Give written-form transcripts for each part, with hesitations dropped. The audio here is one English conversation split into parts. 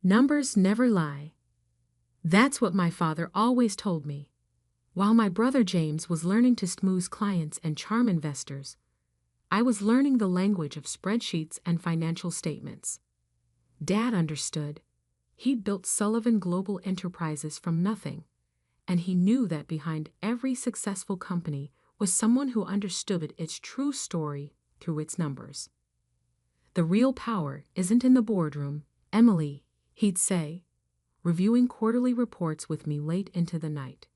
Numbers never lie. That's what my father always told me. While my brother James was learning to smooth clients and charm investors, I was learning the language of spreadsheets and financial statements. Dad understood. He'd built Sullivan Global Enterprises from nothing, and he knew that behind every successful company was someone who understood its true story through its numbers. The real power isn't in the boardroom, Emily, he'd say, reviewing quarterly reports with me late into the night.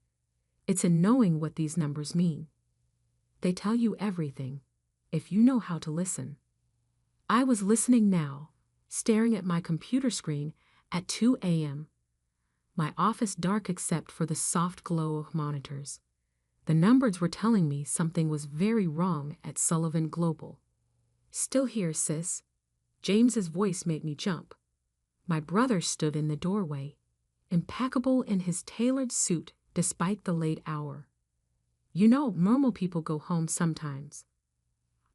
It's in knowing what these numbers mean. They tell you everything, if you know how to listen. I was listening now, staring at my computer screen at 2 a.m. My office dark except for the soft glow of monitors. The numbers were telling me something was very wrong at Sullivan Global. Still here, sis. James's voice made me jump. My brother stood in the doorway, impeccable in his tailored suit despite the late hour. You know, normal people go home sometimes.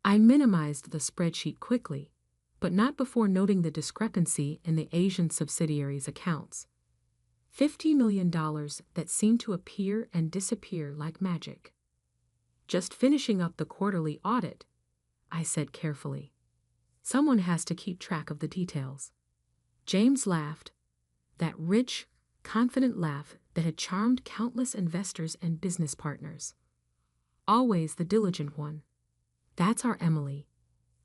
I minimized the spreadsheet quickly, but not before noting the discrepancy in the Asian subsidiary's accounts. $50 million that seemed to appear and disappear like magic. Just finishing up the quarterly audit, I said carefully. Someone has to keep track of the details. James laughed, that rich, confident laugh that had charmed countless investors and business partners. Always the diligent one. That's our Emily,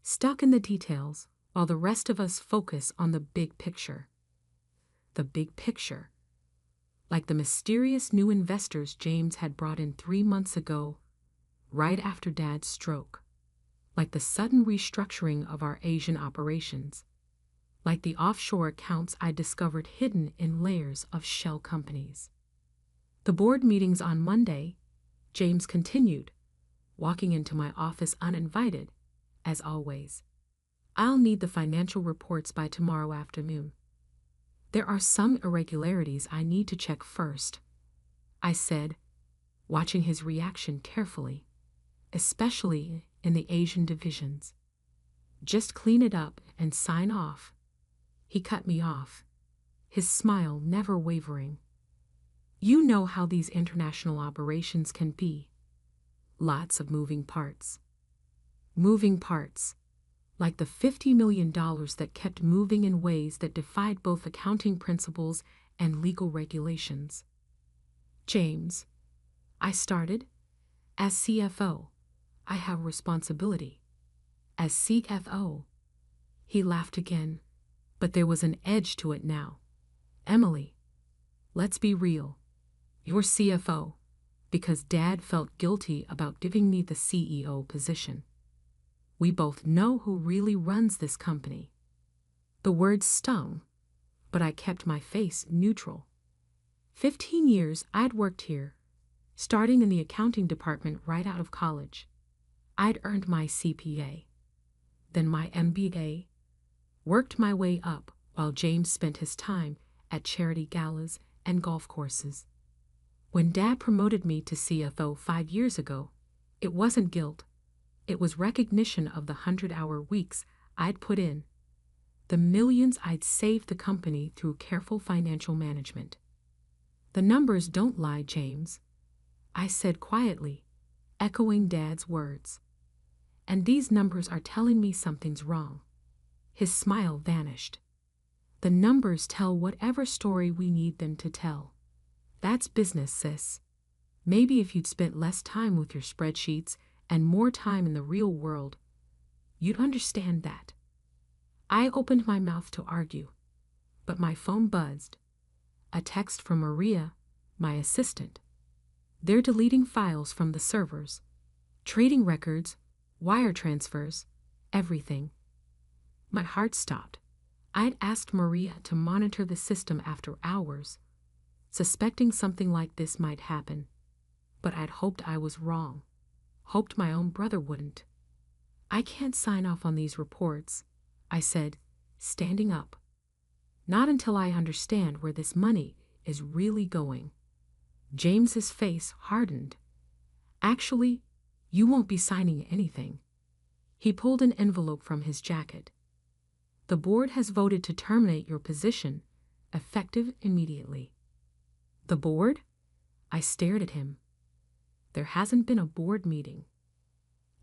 stuck in the details while the rest of us focus on the big picture. The big picture. Like the mysterious new investors James had brought in 3 months ago, right after Dad's stroke. Like the sudden restructuring of our Asian operations. Like the offshore accounts I discovered hidden in layers of shell companies. The board meetings on Monday, James continued, walking into my office uninvited, as always. I'll need the financial reports by tomorrow afternoon. There are some irregularities I need to check first, I said, watching his reaction carefully, especially in the Asian divisions. Just clean it up and sign off. He cut me off, his smile never wavering. You know how these international operations can be. Lots of moving parts. Moving parts, like the $50 million that kept moving in ways that defied both accounting principles and legal regulations. James, I started. As CFO, I have responsibility. As CFO, he laughed again, but there was an edge to it now. Emily, let's be real. You're CFO, because Dad felt guilty about giving me the CEO position. We both know who really runs this company. The words stung, but I kept my face neutral. 15 years I'd worked here, starting in the accounting department right out of college. I'd earned my CPA, then my MBA, worked my way up while James spent his time at charity galas and golf courses. When Dad promoted me to CFO 5 years ago, it wasn't guilt. It was recognition of the 100-hour weeks I'd put in, the millions I'd saved the company through careful financial management. The numbers don't lie, James, I said quietly, echoing Dad's words. And these numbers are telling me something's wrong. His smile vanished. The numbers tell whatever story we need them to tell. That's business, sis. Maybe if you'd spent less time with your spreadsheets and more time in the real world, you'd understand that. I opened my mouth to argue, but my phone buzzed. A text from Maria, my assistant. They're deleting files from the servers, trading records, wire transfers, everything. My heart stopped. I'd asked Maria to monitor the system after hours, suspecting something like this might happen, but I'd hoped I was wrong. Hoped my own brother wouldn't. I can't sign off on these reports, I said, standing up. Not until I understand where this money is really going. James's face hardened. Actually, you won't be signing anything. He pulled an envelope from his jacket. The board has voted to terminate your position effective immediately. The board? I stared at him. There hasn't been a board meeting.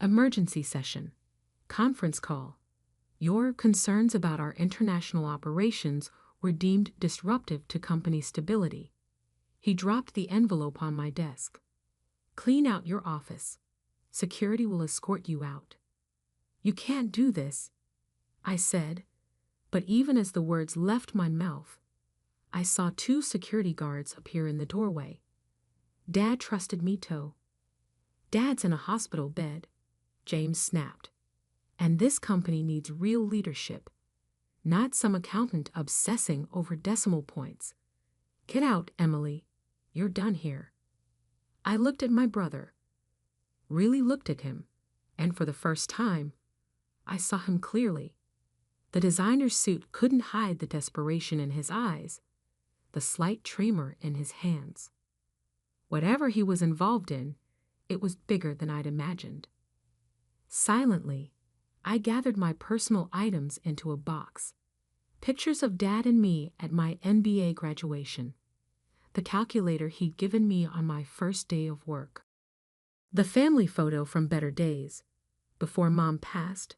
Emergency session. Conference call. Your concerns about our international operations were deemed disruptive to company stability. He dropped the envelope on my desk. Clean out your office. Security will escort you out. You can't do this, I said, but even as the words left my mouth, I saw 2 security guards appear in the doorway. Dad trusted me too. Dad's in a hospital bed, James snapped. And this company needs real leadership, not some accountant obsessing over decimal points. Get out, Emily. You're done here. I looked at my brother, really looked at him, and for the first time, I saw him clearly. The designer suit couldn't hide the desperation in his eyes, the slight tremor in his hands. Whatever he was involved in, it was bigger than I'd imagined. Silently, I gathered my personal items into a box. Pictures of Dad and me at my MBA graduation. The calculator he'd given me on my first day of work. The family photo from better days, before Mom passed,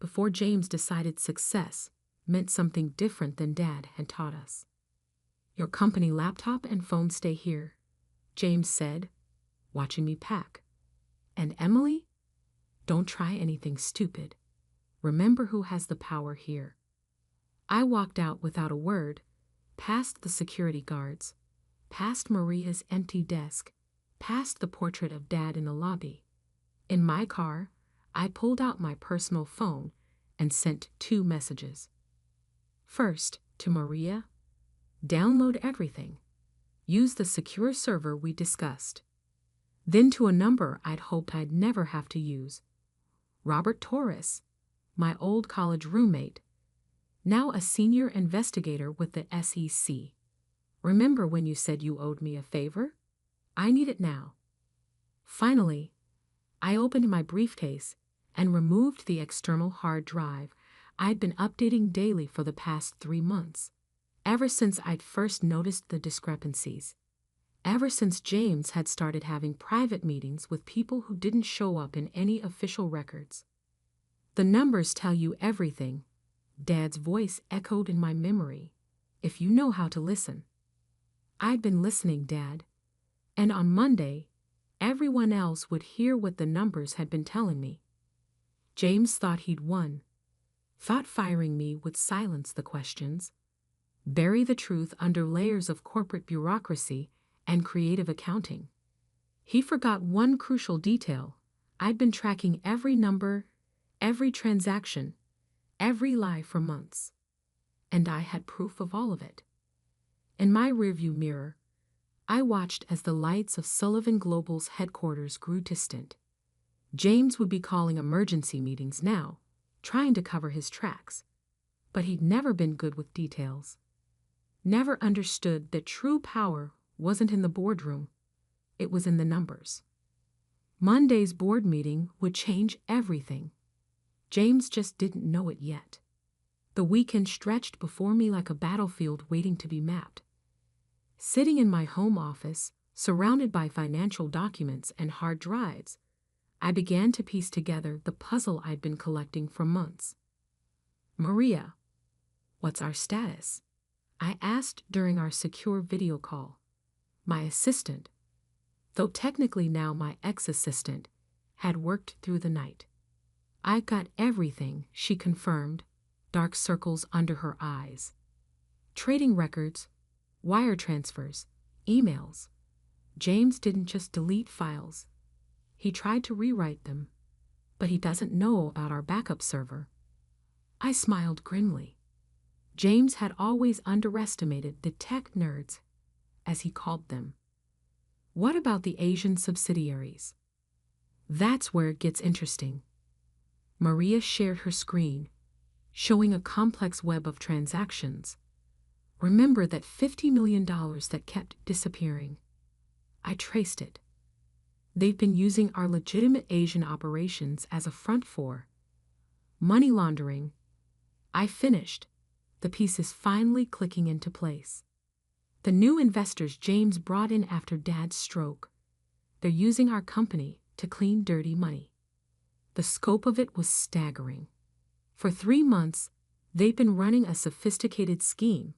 before James decided success meant something different than Dad had taught us. Your company laptop and phone stay here, James said, watching me pack. And Emily, don't try anything stupid. Remember who has the power here. I walked out without a word, past the security guards, past Maria's empty desk, past the portrait of Dad in the lobby. In my car, I pulled out my personal phone and sent 2 messages. First, to Maria, download everything. Use the secure server we discussed. Then to a number I'd hoped I'd never have to use. Robert Torres, my old college roommate, now a senior investigator with the SEC. Remember when you said you owed me a favor? I need it now. Finally, I opened my briefcase and removed the external hard drive I'd been updating daily for the past 3 months, ever since I'd first noticed the discrepancies, ever since James had started having private meetings with people who didn't show up in any official records. The numbers tell you everything, Dad's voice echoed in my memory, if you know how to listen. I'd been listening, Dad, and on Monday, everyone else would hear what the numbers had been telling me. James thought he'd won, thought firing me would silence the questions, bury the truth under layers of corporate bureaucracy and creative accounting. He forgot one crucial detail. I'd been tracking every number, every transaction, every lie for months, and I had proof of all of it. In my rearview mirror, I watched as the lights of Sullivan Global's headquarters grew distant. James would be calling emergency meetings now, trying to cover his tracks, but he'd never been good with details. Never understood that true power wasn't in the boardroom, it was in the numbers. Monday's board meeting would change everything. James just didn't know it yet. The weekend stretched before me like a battlefield waiting to be mapped. Sitting in my home office, surrounded by financial documents and hard drives, I began to piece together the puzzle I'd been collecting for months. Maria, what's our status? I asked during our secure video call. My assistant, though technically now my ex-assistant, had worked through the night. I got everything, she confirmed, dark circles under her eyes. Trading records, wire transfers, emails. James didn't just delete files. He tried to rewrite them, but he doesn't know about our backup server. I smiled grimly. James had always underestimated the tech nerds, as he called them. What about the Asian subsidiaries? That's where it gets interesting. Maria shared her screen, showing a complex web of transactions. Remember that $50 million that kept disappearing? I traced it. They've been using our legitimate Asian operations as a front for money laundering. I finished, the pieces finally clicking into place. The new investors James brought in after Dad's stroke. They're using our company to clean dirty money. The scope of it was staggering. For 3 months, they've been running a sophisticated scheme,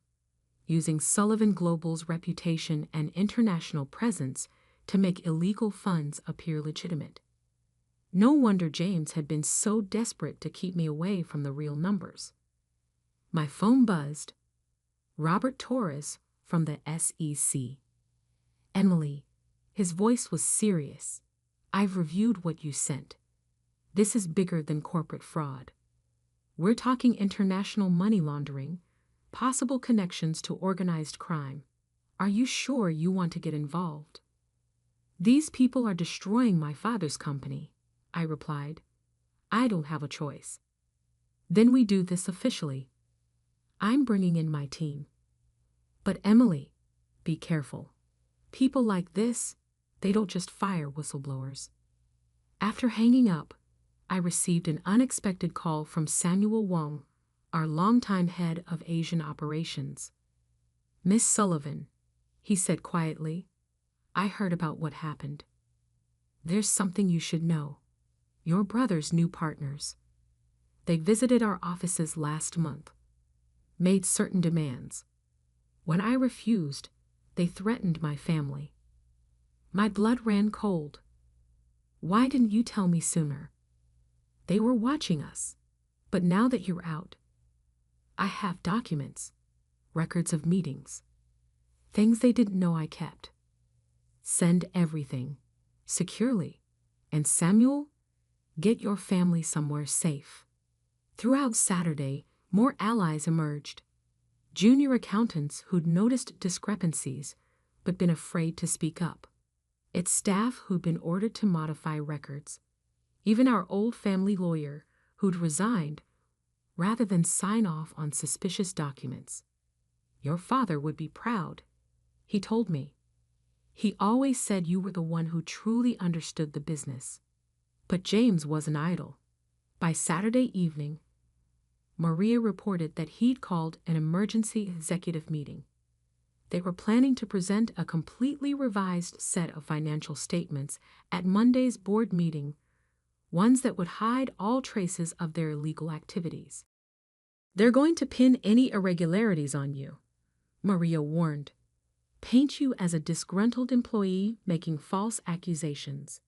using Sullivan Global's reputation and international presence to make illegal funds appear legitimate. No wonder James had been so desperate to keep me away from the real numbers. My phone buzzed. Robert Torres from the SEC. Emily, his voice was serious. I've reviewed what you sent. This is bigger than corporate fraud. We're talking international money laundering, possible connections to organized crime. Are you sure you want to get involved? These people are destroying my father's company, I replied. I don't have a choice. Then we do this officially. I'm bringing in my team. But Emily, be careful. People like this, they don't just fire whistleblowers. After hanging up, I received an unexpected call from Samuel Wong, our longtime head of Asian operations. Miss Sullivan, he said quietly, I heard about what happened. There's something you should know. Your brother's new partners. They visited our offices last month, made certain demands. When I refused, they threatened my family. My blood ran cold. Why didn't you tell me sooner? They were watching us, but now that you're out, I have documents, records of meetings, things they didn't know I kept. Send everything, securely, and Samuel, get your family somewhere safe. Throughout Saturday, more allies emerged. Junior accountants who'd noticed discrepancies but been afraid to speak up. It's staff who'd been ordered to modify records. Even our old family lawyer, who'd resigned, rather than sign off on suspicious documents. Your father would be proud, he told me. He always said you were the one who truly understood the business. But James wasn't idle. By Saturday evening, Maria reported that he'd called an emergency executive meeting. They were planning to present a completely revised set of financial statements at Monday's board meeting, ones that would hide all traces of their illegal activities. They're going to pin any irregularities on you, Maria warned. Paint you as a disgruntled employee making false accusations.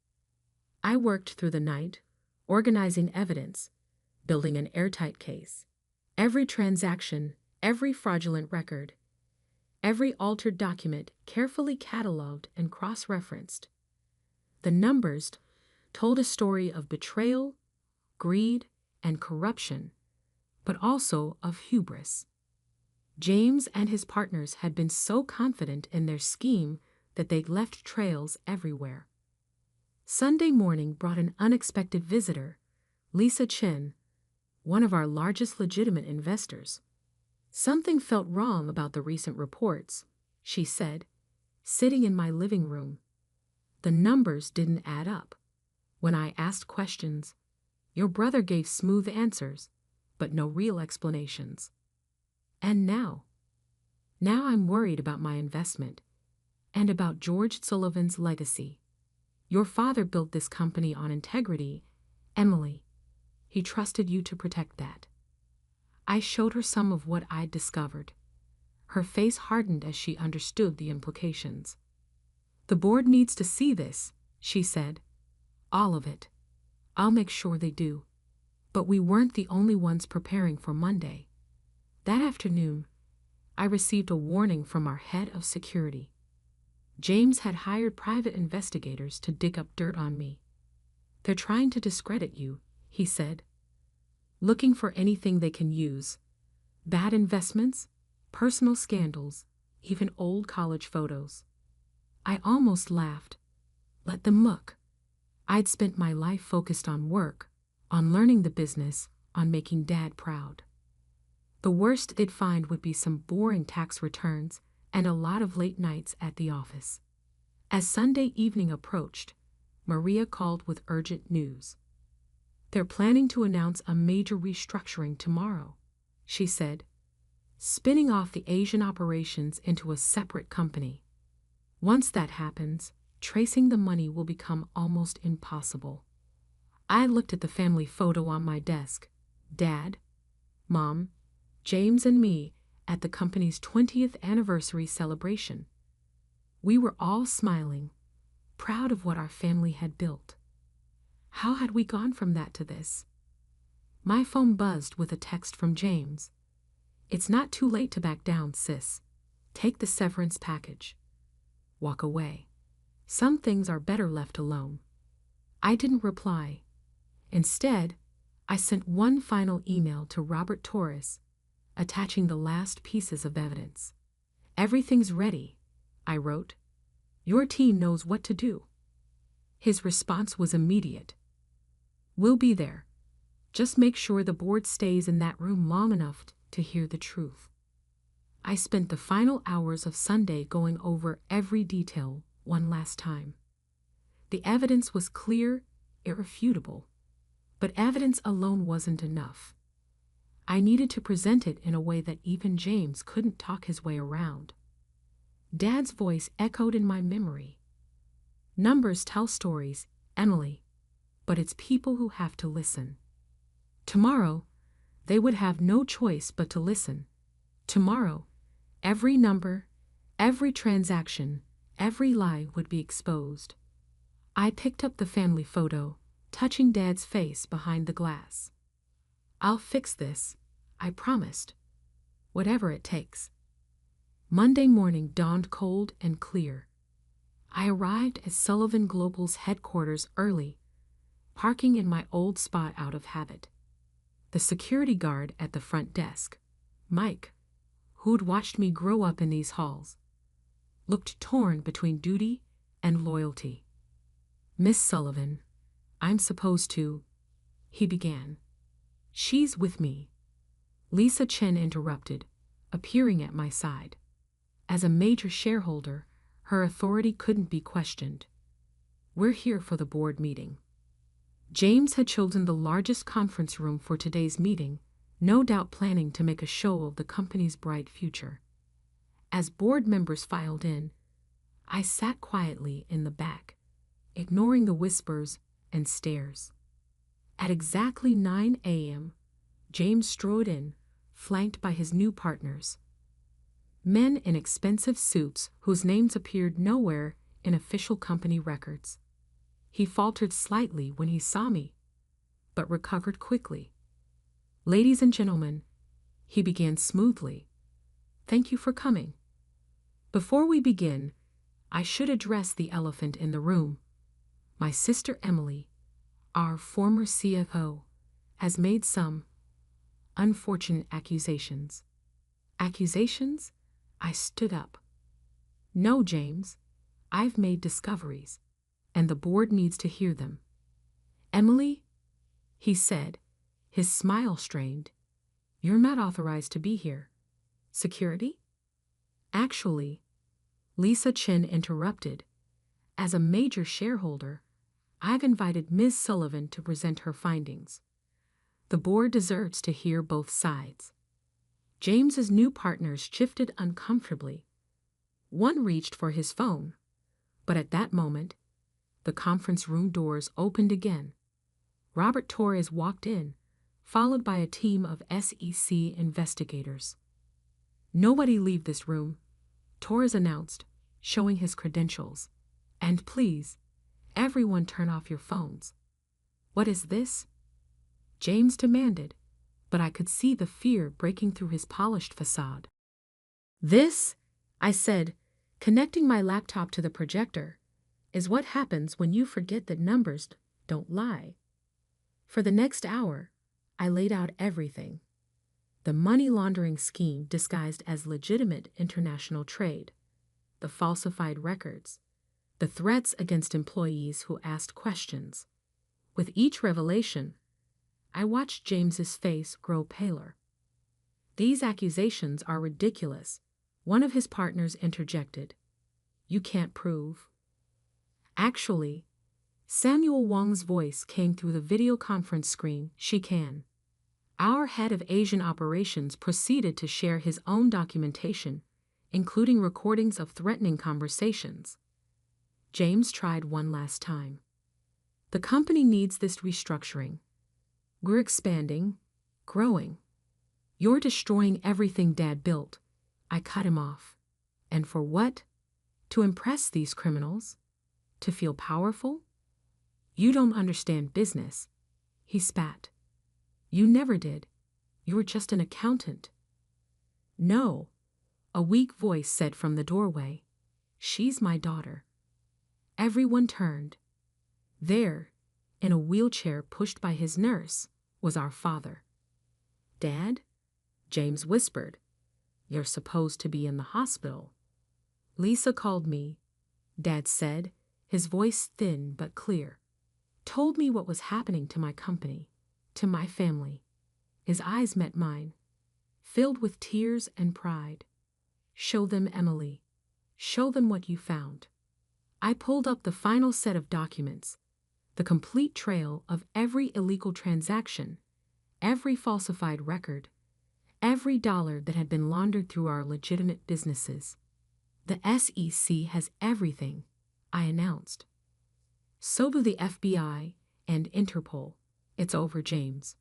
I worked through the night, organizing evidence, building an airtight case. Every transaction, every fraudulent record, every altered document carefully cataloged and cross-referenced. The numbers told a story of betrayal, greed, and corruption, but also of hubris. James and his partners had been so confident in their scheme that they'd left trails everywhere. Sunday morning brought an unexpected visitor, Lisa Chen, one of our largest legitimate investors. Something felt wrong about the recent reports, she said, sitting in my living room. The numbers didn't add up. When I asked questions, your brother gave smooth answers, but no real explanations. And now I'm worried about my investment and about George Sullivan's legacy. Your father built this company on integrity, Emily. He trusted you to protect that. I showed her some of what I'd discovered. Her face hardened as she understood the implications. The board needs to see this, she said. All of it. I'll make sure they do. But we weren't the only ones preparing for Monday. That afternoon, I received a warning from our head of security. James had hired private investigators to dig up dirt on me. They're trying to discredit you, he said. Looking for anything they can use. Bad investments, personal scandals, even old college photos. I almost laughed. Let them look. I'd spent my life focused on work, on learning the business, on making Dad proud. The worst they'd find would be some boring tax returns and a lot of late nights at the office. As Sunday evening approached, Maria called with urgent news. They're planning to announce a major restructuring tomorrow, she said. spinning off the Asian operations into a separate company. Once that happens, tracing the money will become almost impossible. I looked at the family photo on my desk. Dad, Mom, James and me at the company's 20th anniversary celebration. We were all smiling, proud of what our family had built. How had we gone from that to this? My phone buzzed with a text from James. "It's not too late to back down, sis. Take the severance package. Walk away. Some things are better left alone." I didn't reply. Instead, I sent one final email to Robert Torres, attaching the last pieces of evidence. "Everything's ready," I wrote. "Your team knows what to do." His response was immediate. "We'll be there. Just make sure the board stays in that room long enough to hear the truth." I spent the final hours of Sunday going over every detail one last time. The evidence was clear, irrefutable. But evidence alone wasn't enough. I needed to present it in a way that even James couldn't talk his way around. Dad's voice echoed in my memory. "Numbers tell stories, Emily, but it's people who have to listen." Tomorrow, they would have no choice but to listen. Tomorrow, every number, every transaction, every lie would be exposed. I picked up the family photo, touching Dad's face behind the glass. "I'll fix this," I promised. "Whatever it takes." Monday morning dawned cold and clear. I arrived at Sullivan Global's headquarters early, parking in my old spot out of habit. The security guard at the front desk, Mike, who'd watched me grow up in these halls, looked torn between duty and loyalty. "Miss Sullivan, I'm supposed to," he began. "She's with me," Lisa Chen interrupted, appearing at my side. As a major shareholder, her authority couldn't be questioned. "We're here for the board meeting." James had chosen the largest conference room for today's meeting, no doubt planning to make a show of the company's bright future. As board members filed in, I sat quietly in the back, ignoring the whispers and stares. At exactly 9 a.m., James strode in, flanked by his new partners. Men in expensive suits whose names appeared nowhere in official company records. He faltered slightly when he saw me, but recovered quickly. "Ladies and gentlemen," he began smoothly, "thank you for coming. Before we begin, I should address the elephant in the room. My sister Emily, our former CFO, has made some unfortunate accusations." "Accusations?" I stood up. "No, James. I've made discoveries, and the board needs to hear them." "Emily," he said, his smile strained, "you're not authorized to be here. Security?" "Actually," Lisa Chen interrupted, "as a major shareholder, I've invited Ms. Sullivan to present her findings. The board deserves to hear both sides." James's new partners shifted uncomfortably. One reached for his phone, but at that moment, the conference room doors opened again. Robert Torres walked in, followed by a team of SEC investigators. "Nobody leave this room," Torres announced, showing his credentials. "And please, everyone turn off your phones." "What is this?" James demanded, but I could see the fear breaking through his polished facade. "This," I said, connecting my laptop to the projector, "is what happens when you forget that numbers don't lie." For the next hour, I laid out everything. The money laundering scheme disguised as legitimate international trade, the falsified records, the threats against employees who asked questions. With each revelation, I watched James's face grow paler. "These accusations are ridiculous," one of his partners interjected. "You can't prove." "Actually," Samuel Wong's voice came through the video conference screen, "she can. Our head of Asian operations proceeded to share his own documentation, including recordings of threatening conversations. James tried one last time. The company needs this restructuring. We're expanding, growing. You're destroying everything Dad built. I cut him off. And for what? To impress these criminals? To feel powerful? You don't understand business. He spat. You never did. You were just an accountant. No, a weak voice said from the doorway. She's my daughter. Everyone turned. There, in a wheelchair pushed by his nurse, was our father. Dad? James whispered. You're supposed to be in the hospital. Lisa called me, Dad said, his voice thin but clear. Told me what was happening to my company, to my family. His eyes met mine, filled with tears and pride. Show them, Emily. Show them what you found. I pulled up the final set of documents, the complete trail of every illegal transaction, every falsified record, every dollar that had been laundered through our legitimate businesses. The SEC has everything, I announced. So do the FBI and Interpol. It's over, James.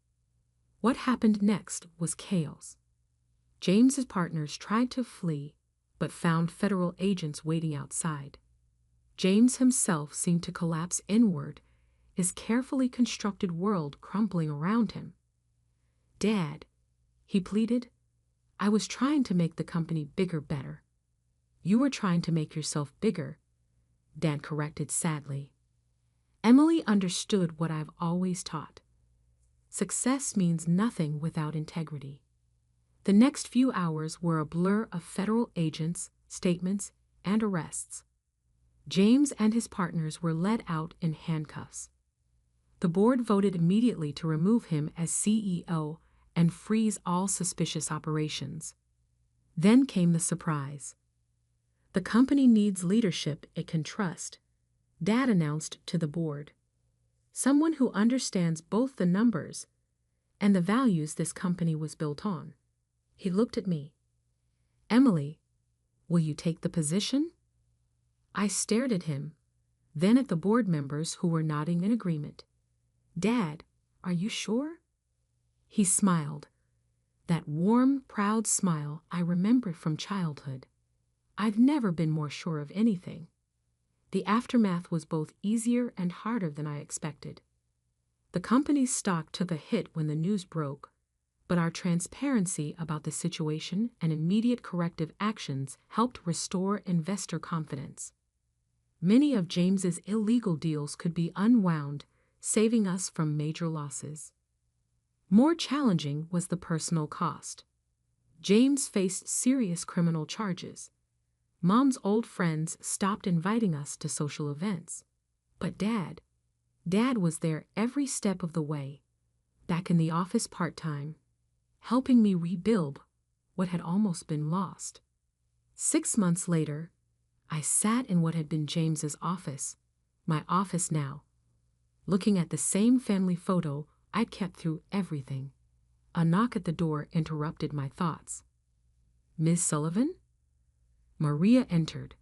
What happened next was chaos. James's partners tried to flee, but found federal agents waiting outside. James himself seemed to collapse inward, his carefully constructed world crumbling around him. Dad, he pleaded, I was trying to make the company bigger better. You were trying to make yourself bigger, Dad corrected sadly. Emily understood what I've always taught. Success means nothing without integrity. The next few hours were a blur of federal agents, statements, and arrests. James and his partners were led out in handcuffs. The board voted immediately to remove him as CEO and freeze all suspicious operations. Then came the surprise. The company needs leadership it can trust, Dad announced to the board. Someone who understands both the numbers and the values this company was built on. He looked at me. Emily, will you take the position? I stared at him, then at the board members who were nodding in agreement. Dad, are you sure? He smiled. That warm, proud smile I remembered from childhood. I've never been more sure of anything. The aftermath was both easier and harder than I expected. The company's stock took a hit when the news broke, but our transparency about the situation and immediate corrective actions helped restore investor confidence. Many of James's illegal deals could be unwound, saving us from major losses. More challenging was the personal cost. James faced serious criminal charges. Mom's old friends stopped inviting us to social events. But Dad was there every step of the way, back in the office part-time, helping me rebuild what had almost been lost. 6 months later, I sat in what had been James's office, my office now, looking at the same family photo I'd kept through everything. A knock at the door interrupted my thoughts. Ms. Sullivan? Maria entered,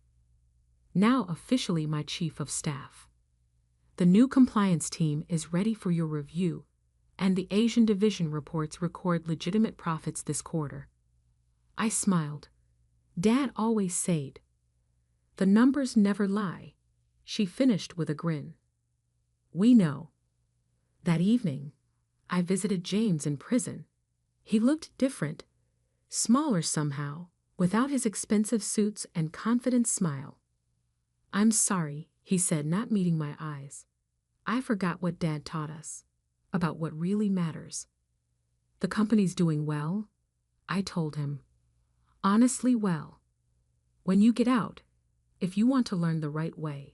now officially my chief of staff. The new compliance team is ready for your review, and the Asian division reports record legitimate profits this quarter. I smiled. Dad always said, the numbers never lie. She finished with a grin. We know. That evening, I visited James in prison. He looked different, smaller somehow, without his expensive suits and confident smile. I'm sorry, he said, not meeting my eyes. I forgot what Dad taught us, about what really matters. The company's doing well, I told him. Honestly well. When you get out, if you want to learn the right way.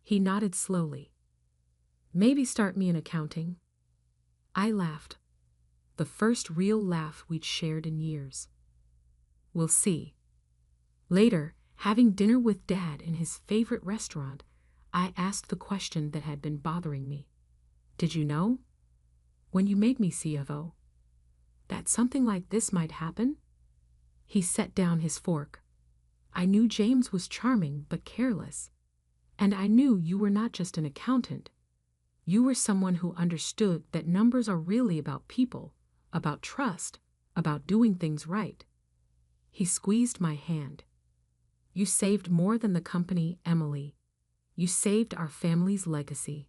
He nodded slowly. Maybe start me in accounting. I laughed. The first real laugh we'd shared in years. We'll see. Later, having dinner with Dad in his favorite restaurant, I asked the question that had been bothering me. Did you know? When you made me CFO, that something like this might happen? He set down his fork. I knew James was charming but careless. And I knew you were not just an accountant. You were someone who understood that numbers are really about people, about trust, about doing things right. He squeezed my hand. You saved more than the company, Emily. You saved our family's legacy.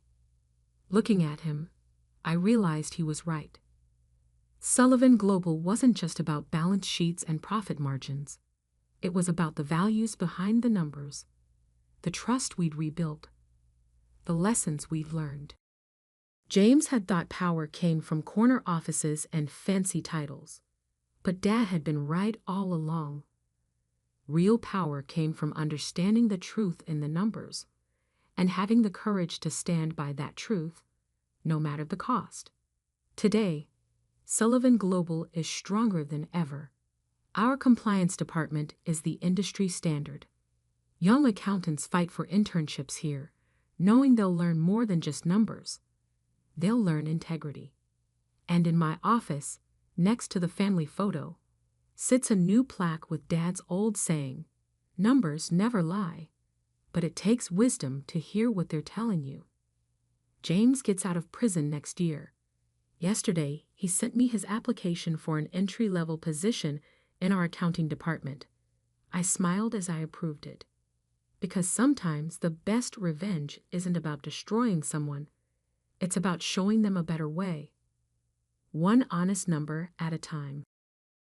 Looking at him, I realized he was right. Sullivan Global wasn't just about balance sheets and profit margins. It was about the values behind the numbers, the trust we'd rebuilt, the lessons we'd learned. James had thought power came from corner offices and fancy titles, but Dad had been right all along. Real power came from understanding the truth in the numbers and having the courage to stand by that truth, no matter the cost. Today, Sullivan Global is stronger than ever. Our compliance department is the industry standard. Young accountants fight for internships here, knowing they'll learn more than just numbers. They'll learn integrity. And in my office, next to the family photo, sits a new plaque with Dad's old saying, "Numbers never lie, but it takes wisdom to hear what they're telling you." James gets out of prison next year. Yesterday, he sent me his application for an entry-level position in our accounting department. I smiled as I approved it. Because sometimes the best revenge isn't about destroying someone, it's about showing them a better way. One honest number at a time.